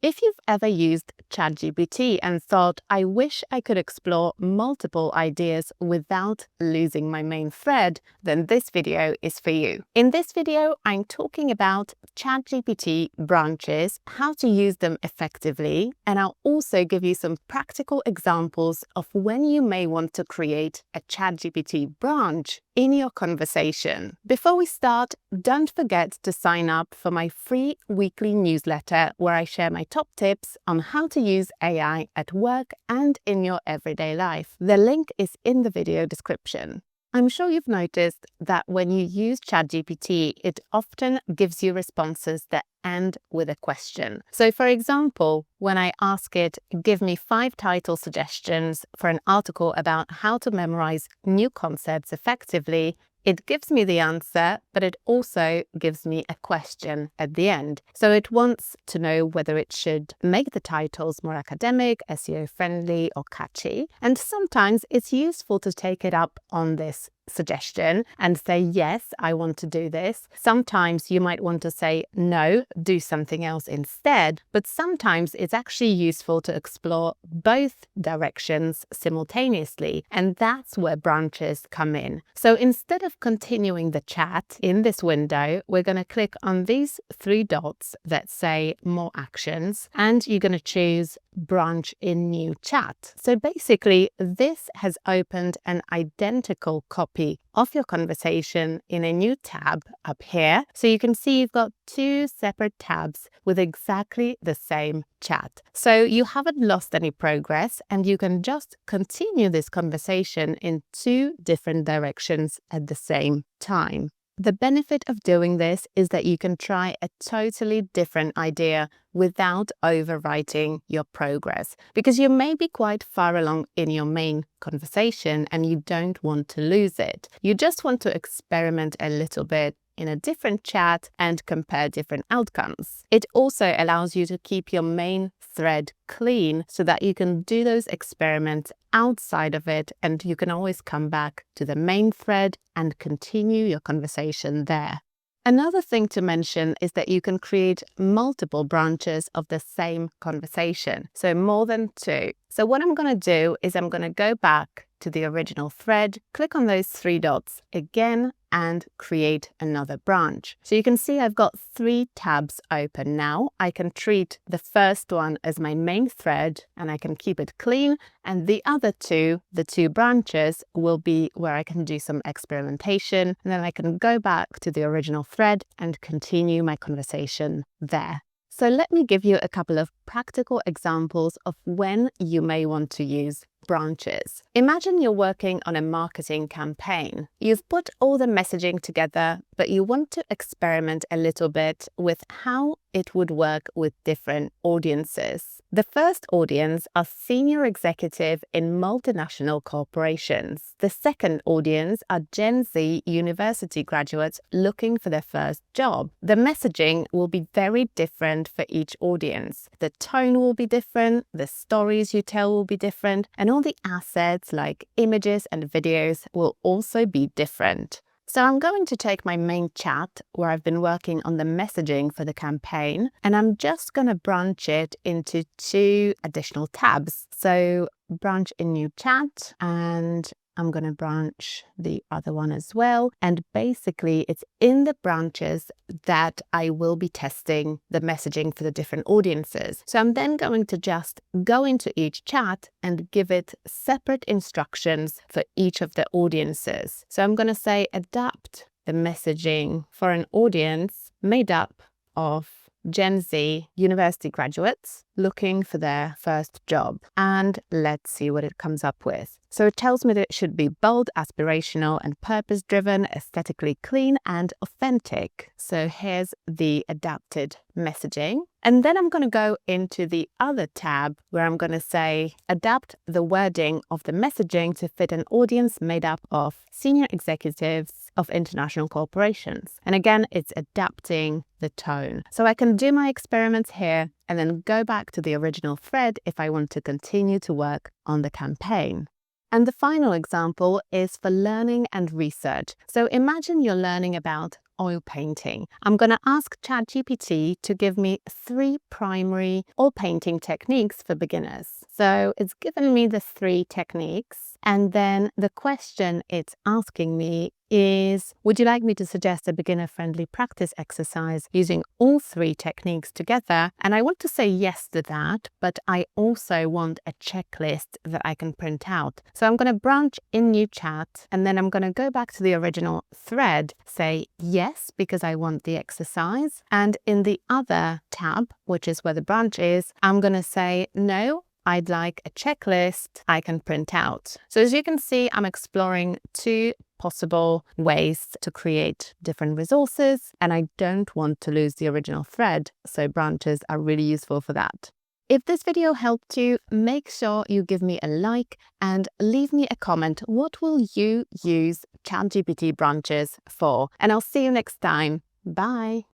If you've ever used ChatGPT and thought, I wish I could explore multiple ideas without losing my main thread, then this video is for you. In this video, I'm talking about ChatGPT branches, how to use them effectively, and I'll also give you some practical examples of when you may want to create a ChatGPT branch in your conversation. Before we start, don't forget to sign up for my free weekly newsletter where I share my top tips on how to use AI at work and in your everyday life. The link is in the video description. I'm sure you've noticed that when you use ChatGPT, it often gives you responses that end with a question. So for example, when I ask it, give me 5 title suggestions for an article about how to memorize new concepts effectively, it gives me the answer, but it also gives me a question at the end. So it wants to know whether it should make the titles more academic, SEO friendly, or catchy. And sometimes it's useful to take it up on this suggestion and say, yes, I want to do this. Sometimes you might want to say, no, do something else instead. But sometimes it's actually useful to explore both directions simultaneously. And that's where branches come in. So instead of continuing the chat in this window, we're going to click on these 3 dots that say more actions, and you're going to choose branch in new chat. So basically, this has opened an identical copy of your conversation in a new tab up here. So you can see you've got 2 separate tabs with exactly the same chat. So you haven't lost any progress, and you can just continue this conversation in 2 different directions at the same time. The benefit of doing this is that you can try a totally different idea without overwriting your progress, because you may be quite far along in your main conversation and you don't want to lose it. You just want to experiment a little bit in a different chat and compare different outcomes. It also allows you to keep your main thread clean so that you can do those experiments outside of it, and you can always come back to the main thread and continue your conversation there. Another thing to mention is that you can create multiple branches of the same conversation, so more than 2. So what I'm going to do is I'm going to go back to the original thread, click on those 3 dots again, and create another branch. So you can see I've got 3 tabs open now. I can treat the first one as my main thread and I can keep it clean, and the other 2, the 2 branches, will be where I can do some experimentation, and then I can go back to the original thread and continue my conversation there. So let me give you a couple of practical examples of when you may want to use branches. Imagine you're working on a marketing campaign. You've put all the messaging together, but you want to experiment a little bit with how it would work with different audiences. The first audience are senior executive in multinational corporations. The second audience are Gen Z university graduates looking for their first job. The messaging will be very different for each audience. The tone will be different, the stories you tell will be different, and all the assets like images and videos will also be different. So I'm going to take my main chat where I've been working on the messaging for the campaign, and I'm just going to branch it into 2 additional tabs. So branch in new chat, and I'm going to branch the other one as well. And basically it's in the branches that I will be testing the messaging for the different audiences. So I'm then going to just go into each chat and give it separate instructions for each of the audiences. So I'm going to say adapt the messaging for an audience made up of Gen Z university graduates looking for their first job. And let's see what it comes up with. So it tells me that it should be bold, aspirational, and purpose-driven, aesthetically clean, and authentic. So here's the adapted messaging. And then I'm going to go into the other tab where I'm going to say, adapt the wording of the messaging to fit an audience made up of senior executives of international corporations. And again, it's adapting the tone. So I can do my experiments here and then go back to the original thread if I want to continue to work on the campaign. And the final example is for learning and research. So imagine you're learning about oil painting. I'm going to ask ChatGPT to give me 3 primary oil painting techniques for beginners. So it's given me the 3 techniques, and then the question it's asking me is, would you like me to suggest a beginner-friendly practice exercise using all 3 techniques together? And I want to say yes to that, but I also want a checklist that I can print out. So I'm going to branch in new chat, and then I'm going to go back to the original thread, say yes, because I want the exercise. And in the other tab, which is where the branch is, I'm going to say no, I'd like a checklist I can print out. So as you can see, I'm exploring 2 possible ways to create different resources, and I don't want to lose the original thread, so branches are really useful for that. If this video helped you, make sure you give me a like and leave me a comment. What will you use ChatGPT branches for? And I'll see you next time. Bye.